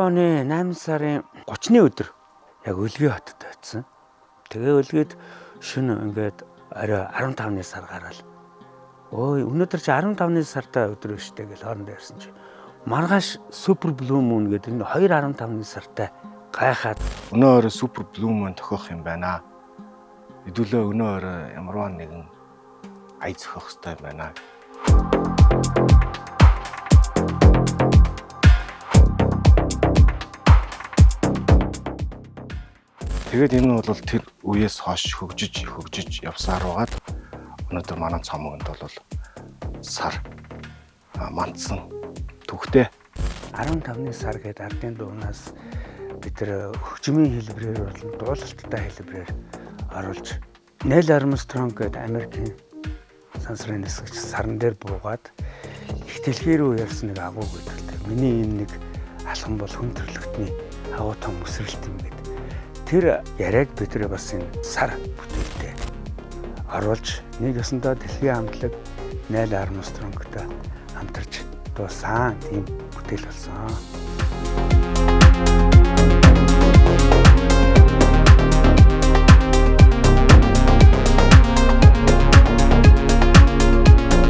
оны 8 сарын 30-ны өдөр яг Өлгий хотод очсон. Тэгээ Өлгийд шөнө ингээд орой 15-ны сар гараал. Ой, өнөөдөр чи 15-ны сартай өдөр биш үү гэж хоорондоо ярьсан чи. Маргааш Super Blue Moon гэдэг энэ 2-15-ны сартай гайхаад өнөө орой Super Blue Moon тохиох юм байна. Хэдүүлээ өнөө орой ямарваа нэгэн ая зохиох хэрэгтэй юм байна. Тэгээд энэ нь бол тэр үеэс хойш хөгжиж явсаар байгаад өнөөдөр манай цомогт бол сар мандсан түүхтэй 15-ны сар гэдэг ардын дуунаас бид тэр хөгжмийн хэлбэрээр болон дуулалттай хэлбэрээр оруулж Neil Armstrong гэдэг Америкийн сансрын нисгч сарн дээр буугаад их дэлхийрүү ярьсан нэг агуу гэдэг. Миний энэ нэг алхам бол хүн төрлөختний агуу том өсрэлт юм гэдэг. Тэр яриаг бид нар бас энэ сар бүтээлтэй оруулж нэг ёсондоо дэлхийн хамтлаг Neil Armstrong-тай хамтарч дуусан тийм бүтээл болсон.